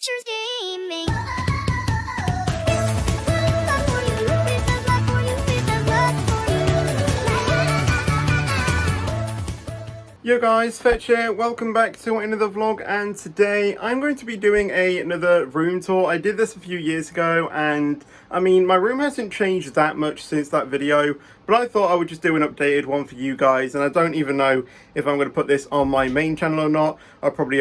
Nature's gaming. Yo guys, Fetch here, welcome back to another vlog, and today I'm going to be doing another room tour. I did this a few years ago, and I mean, my room hasn't changed that much since that video, but I thought I would just do an updated one for you guys, and I don't even know if I'm going to put this on my main channel or not. I'll probably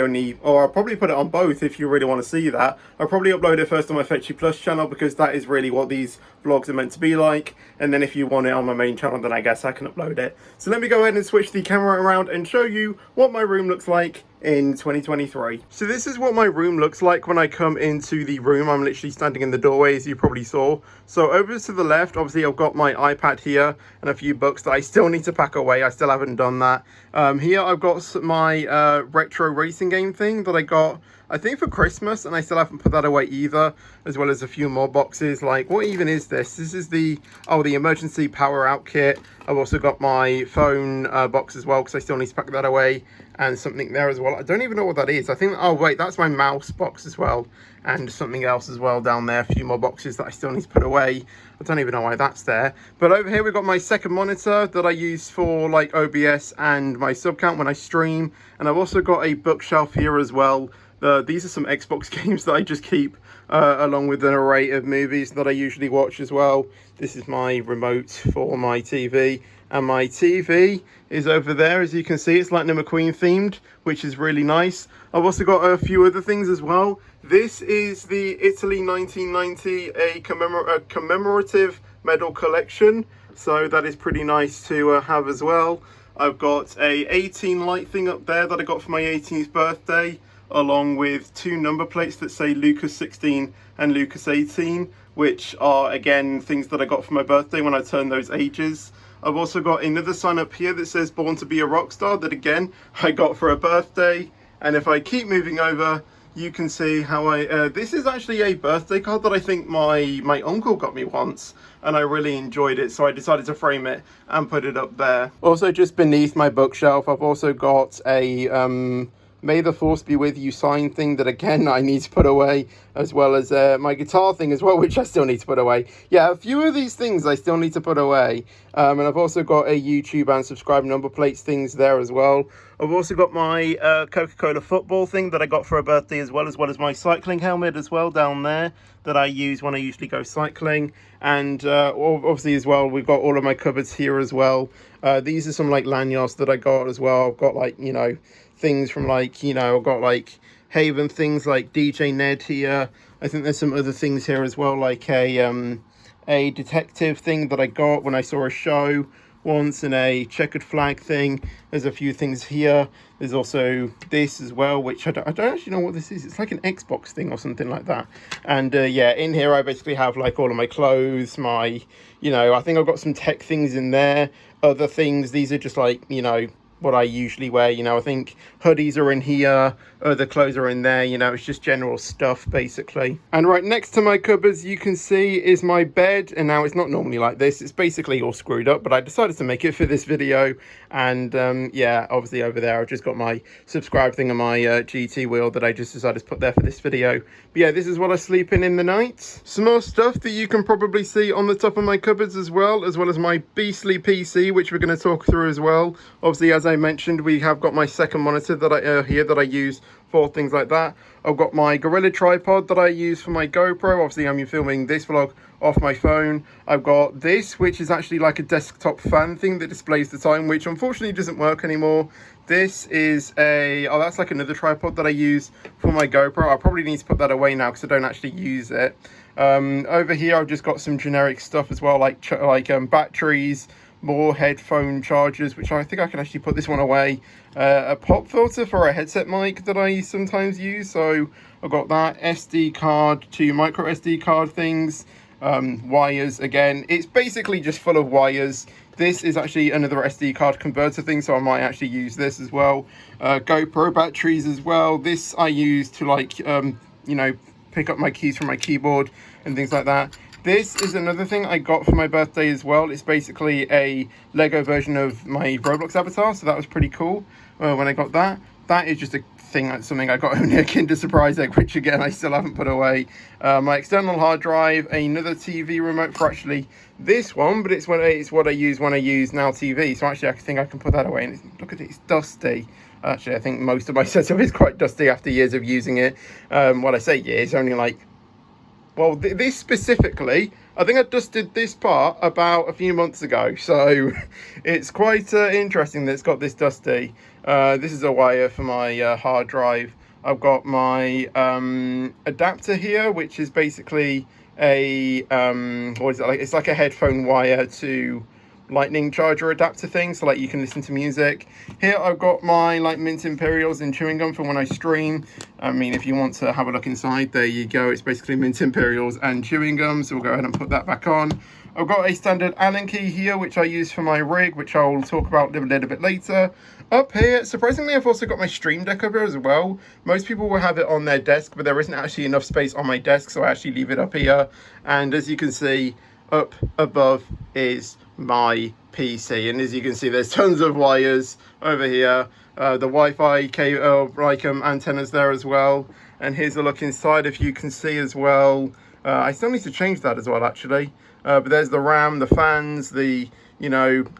put it on both if you really want to see that. I'll probably upload it first on my Fetchy Plus channel, because that is really what these vlogs are meant to be like, and then if you want it on my main channel, then I guess I can upload it. So let me go ahead and switch the camera around and show you what my room looks like in 2023. So this is what my room looks like when I come into the room. I'm literally standing in the doorway, as you probably saw. So over to the left, obviously I've got my iPad here and a few books that I still need to pack away. I still haven't done that. Here I've got my retro racing game thing that I got, I think, for Christmas, and I still haven't put that away either, as well as a few more boxes. Like, what even is this? This is the emergency power out kit. I've also got my phone box as well, because I still need to pack that away, and something there as well. I don't even know what that is. I think, oh wait, that's my mouse box as well, and something else as well down there. A few more boxes that I still need to put away. I don't even know why that's there. But over here we've got my second monitor that I use for like OBS and my sub count when I stream, and I've also got a bookshelf here as well. These are some Xbox games that I just keep, along with an array of movies that I usually watch as well. This is my remote for my TV, and my TV is over there. As you can see, it's Lightning McQueen themed, which is really nice. I've also got a few other things as well. This is the Italy 1990, a commemorative medal collection, so that is pretty nice to have as well. I've got a 18 light thing up there that I got for my 18th birthday, along with two number plates that say Lucas 16 and Lucas 18, which are again things that I got for my birthday when I turned those ages. I've also got another sign up here that says Born to be a Rock Star, that again I got for a birthday. And if I keep moving over, you can see how this is actually a birthday card that I think my uncle got me once, and I really enjoyed it, so I decided to frame it and put it up there. Also, just beneath my bookshelf, I've also got a May the Force be with you sign thing that again I need to put away, as well as my guitar thing as well, which I still need to put away. Yeah, a few of these things I still need to put away. And I've also got a YouTube and subscribe number plates things there as well. I've also got my Coca-Cola football thing that I got for a birthday, as well as my cycling helmet as well down there that I use when I usually go cycling. And obviously as well, we've got all of my cupboards here as well. These are some like lanyards that I got as well. I've got like, you know, things from like, you know, I've got like Haven things like DJ Ned here. I think there's some other things here as well, like a detective thing that I got when I saw a show once, and a checkered flag thing. There's a few things here. There's also this as well, which I don't actually know what this is. It's like an Xbox thing or something like that. And yeah, in here I basically have like all of my clothes, my, you know, I think I've got some tech things in there, other things. These are just like, you know, what I usually wear. You know, I think hoodies are in here, other clothes are in there, you know, it's just general stuff basically. And right next to my cupboards, you can see, is my bed, and now it's not normally like this, it's basically all screwed up, but I decided to make it for this video. And yeah, obviously over there I've just got my subscribe thing and my GT wheel that I just decided to put there for this video. But yeah, this is what I sleep in the night. Some more stuff that you can probably see on the top of my cupboards as well as my beastly PC, which we're going to talk through as well. Obviously, as I mentioned, we have got my second monitor that I here that I use for things like that. I've got my Gorilla tripod that I use for my GoPro. Obviously, I'm filming this vlog off my phone. I've got this, which is actually like a desktop fan thing that displays the time, which unfortunately doesn't work anymore. This is that's like another tripod that I use for my GoPro. I probably need to put that away now because I don't actually use it. Over here, I've just got some generic stuff as well, like batteries, more headphone chargers, which I think I can actually put this one away. A pop filter for a headset mic that I sometimes use, so I've got that. SD card, two micro SD card things, wires again. It's basically just full of wires. This is actually another SD card converter thing, so I might actually use this as well. GoPro batteries as well. This I use to like, you know, pick up my keys from my keyboard and things like that. This is another thing I got for my birthday as well. It's basically a Lego version of my Roblox avatar, so that was pretty cool when I got that. That is just a think something I got only a Kinder Surprise egg, which again I still haven't put away. My external hard drive, another TV remote for actually this one, but it's what I use when I use Now TV. So actually I think I can put that away. And look at it, it's dusty. Actually, I think most of my setup is quite dusty after years of using it. What I say years, only like, well, this specifically, I think I dusted this part about a few months ago. So it's quite interesting that it's got this dusty. This is a wire for my hard drive. I've got my adapter here, which is basically a, what is it like? It's like a headphone wire to lightning charger adapter thing, so like you can listen to music. Here I've got my like mint Imperials and chewing gum for when I stream. I mean, if you want to have a look inside, there you go. It's basically mint Imperials and chewing gum, so we'll go ahead and put that back on. I've got a standard Allen key here, which I use for my rig, which I'll talk about a little bit later. Up here, surprisingly, I've also got my Stream Deck up here as well. Most people will have it on their desk, but there isn't actually enough space on my desk, so I actually leave it up here. And as you can see, up above is my PC, and as you can see, there's tons of wires over here. The Wi-Fi cable, antennas there as well. And here's a look inside, if you can see as well. I still need to change that as well, actually. But there's the RAM, the fans, the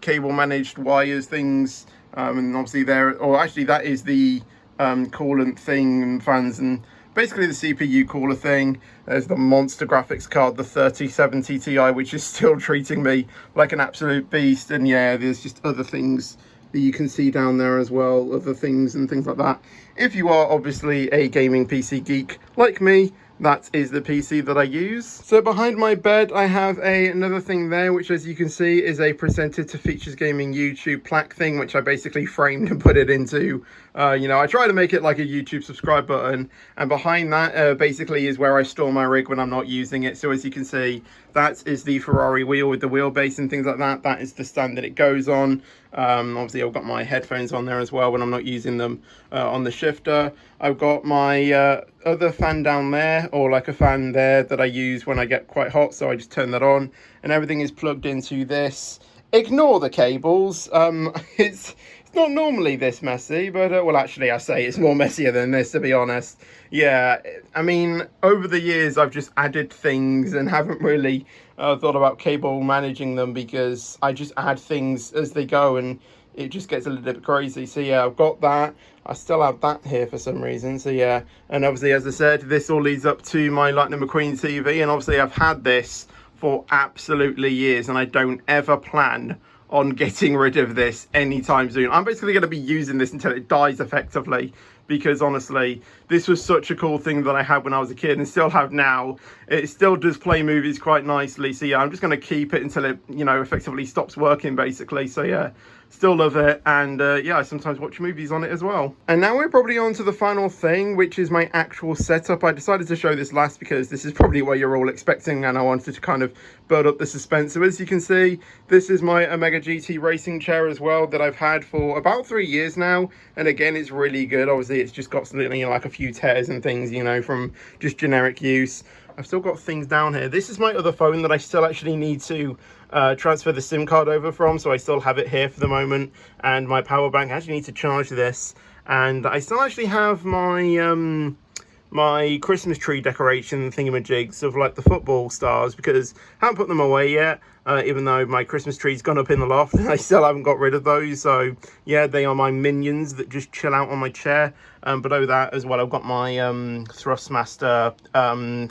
cable managed wires things, and obviously there, or actually that is the coolant thing and fans and basically the CPU cooler thing. There's the monster graphics card, the 3070 Ti, which is still treating me like an absolute beast. And yeah, there's just other things that you can see down there as well, other things and things like that. If you are obviously a gaming PC geek like me, that is the PC that I use. So behind my bed, I have another thing there, which as you can see is a presented to Features Gaming YouTube plaque thing, which I basically framed and put it into, I try to make it like a YouTube subscribe button. And behind that basically is where I store my rig when I'm not using it. So as you can see, that is the Ferrari wheel with the wheelbase and things like that. That is the stand that it goes on. Obviously I've got my headphones on there as well when I'm not using them on the shifter. I've got my other fan down there, or like a fan there that I use when I get quite hot, so I just turn that on and everything is plugged into this. Ignore the cables. It's not normally this messy, but well, actually I say it's more messier than this, to be honest. Yeah, I mean, over the years I've just added things and haven't really thought about cable managing them, because I just add things as they go and it just gets a little bit crazy. So yeah, I've got that. I still have that here for some reason. So yeah, and obviously, as I said, this all leads up to my Lightning McQueen TV, and obviously I've had this for absolutely years, and I don't ever plan on getting rid of this anytime soon. I'm basically going to be using this until it dies effectively, because honestly, this was such a cool thing that I had when I was a kid and still have now. It still does play movies quite nicely. So yeah, I'm just going to keep it until it, effectively stops working, basically. So yeah, still love it. And yeah, I sometimes watch movies on it as well. And now we're probably on to the final thing, which is my actual setup. I decided to show this last because this is probably what you're all expecting, and I wanted to kind of build up the suspense. So as you can see, this is my Omega GT racing chair as well that I've had for about 3 years now. And again, it's really good. Obviously, it's just got something, like a few tears and things, from just generic use. I've still got things down here. This is my other phone that I still actually need to transfer the SIM card over from, so I still have it here for the moment. And my power bank, I actually need to charge this. And I still actually have my my Christmas tree decoration thingamajigs of like the football stars, because I haven't put them away yet, even though my Christmas tree's gone up in the loft and I still haven't got rid of those. So yeah, they are my minions that just chill out on my chair. But over that as well, I've got my Thrustmaster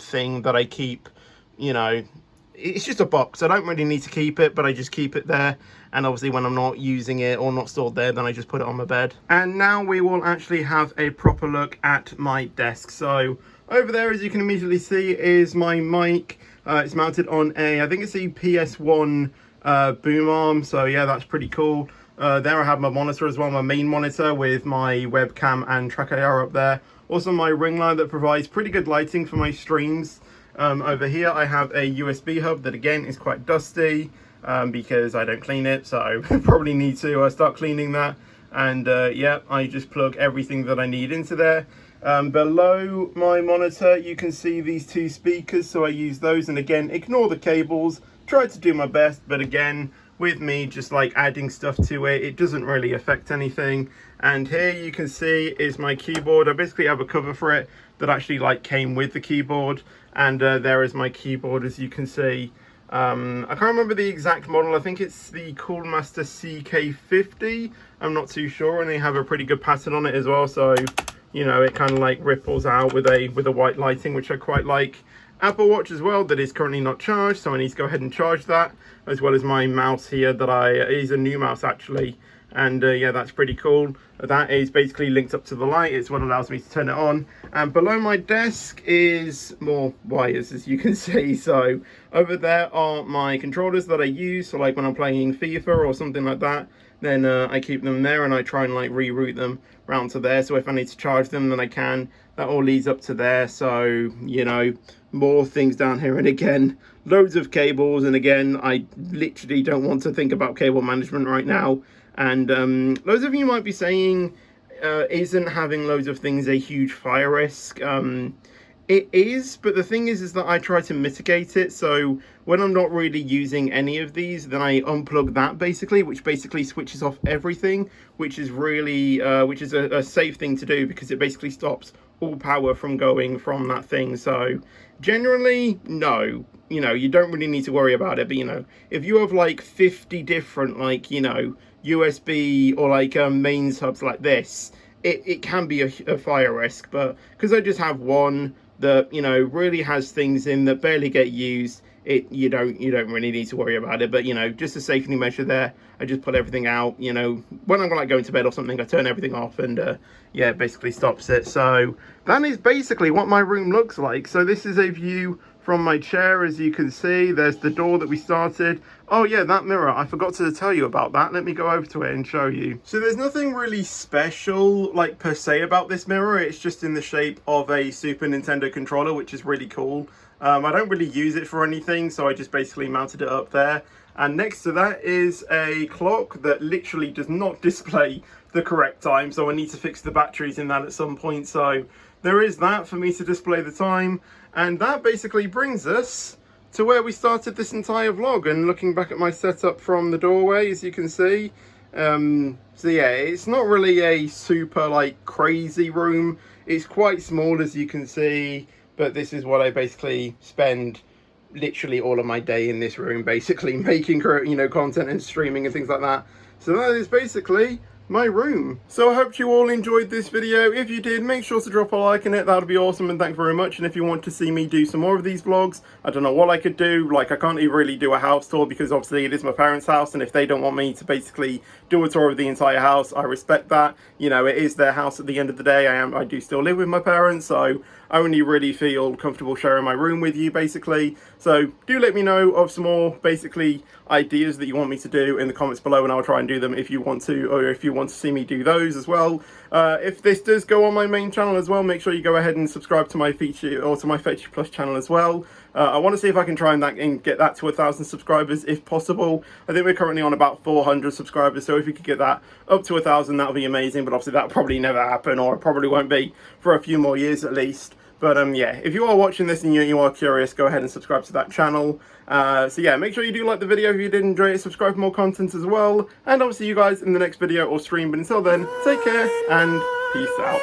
thing that I keep, it's just a box. I don't really need to keep it, but I just keep it there. And obviously when I'm not using it or not stored there, then I just put it on my bed. And now we will actually have a proper look at my desk. So over there, as you can immediately see, is my mic. It's mounted on I think it's a PS1 boom arm. So yeah, that's pretty cool. There I have my monitor as well, my main monitor with my webcam and track AR up there. Also my ring light that provides pretty good lighting for my streams. Over here I have a USB hub that again is quite dusty because I don't clean it, so I probably need to start cleaning that. And yeah, I just plug everything that I need into there. Below my monitor you can see these two speakers, so I use those, and again, ignore the cables. Try to do my best, but again, with me just like adding stuff to it. It doesn't really affect anything. And here you can see is my keyboard. I basically have a cover for it that actually like came with the keyboard, and there is my keyboard, as you can see. I can't remember the exact model. I think it's the Coolmaster CK50. I'm not too sure, and they have a pretty good pattern on it as well, so you know, it kind of like ripples out with a white lighting, which I quite like. Apple Watch as well that is currently not charged, so I need to go ahead and charge that, as well as my mouse here that is a new mouse actually, and yeah, that's pretty cool. That is basically linked up to the light. It's what allows me to turn it on. And below my desk is more wires, as you can see. So over there are my controllers that I use, so like when I'm playing FIFA or something like that, then I keep them there, and I try and like reroute them round to there, so if I need to charge them then I can. That all leads up to there, so you know, more things down here, and again loads of cables, and again I literally don't want to think about cable management right now. And loads of you might be saying, isn't having loads of things a huge fire risk? It is, but the thing is that I try to mitigate it. So when I'm not really using any of these, then I unplug that basically, which basically switches off everything, which is really, which is a safe thing to do, because it basically stops all power from going from that thing. So generally, no, you know, you don't really need to worry about it. But you know, if you have like 50 different, like, you know, USB or like mains hubs like this, it can be a fire risk. But because I just have one that, you know, really has things in that barely get used, you don't really need to worry about it. But you know, just a safety measure there, I just put everything out. You know, when I'm like going to bed or something, I turn everything off, and yeah, it basically stops it. So that is basically what my room looks like. So this is a view from my chair, as you can see. There's the door that we started. Oh yeah, that mirror, I forgot to tell you about that. Let me go over to it and show you. So there's nothing really special, like, per se about this mirror. It's just in the shape of a Super Nintendo controller, which is really cool. I don't really use it for anything, so I just basically mounted it up there. And next to that is a clock that literally does not display the correct time, so I need to fix the batteries in that at some point. So there is that for me to display the time. And that basically brings us to where we started this entire vlog. And looking back at my setup from the doorway, as you can see, so yeah, it's not really a super like crazy room. It's quite small, as you can see, but this is what I basically spend literally all of my day in this room, basically making, you know, content and streaming and things like that. So that is basically my room. So I hope you all enjoyed this video. If you did, make sure to drop a like in it. That would be awesome, and thanks very much. And if you want to see me do some more of these vlogs, I don't know what I could do. Like, I can't even really do a house tour, because obviously it is my parents' house, and if they don't want me to basically do a tour of the entire house, I respect that. You know, it is their house at the end of the day. I do still live with my parents, so I only really feel comfortable sharing my room with you, basically. So do let me know of some more basically ideas that you want me to do in the comments below, and I'll try and do them if you want to, or if you want to see me do those as well. If this does go on my main channel as well, make sure you go ahead and subscribe to my feature, or to my Fetchy Plus channel as well. I want to see if I can try and get that to 1,000 subscribers if possible. I think we're currently on about 400 subscribers, so if you could get that up to 1,000, that would be amazing. But obviously that'll probably never happen, or it probably won't be for a few more years at least. But yeah, if you are watching this and you are curious, go ahead and subscribe to that channel. So yeah, make sure you do like the video if you did enjoy it. Subscribe for more content as well. And I'll see you guys in the next video or stream. But until then, take care and peace out.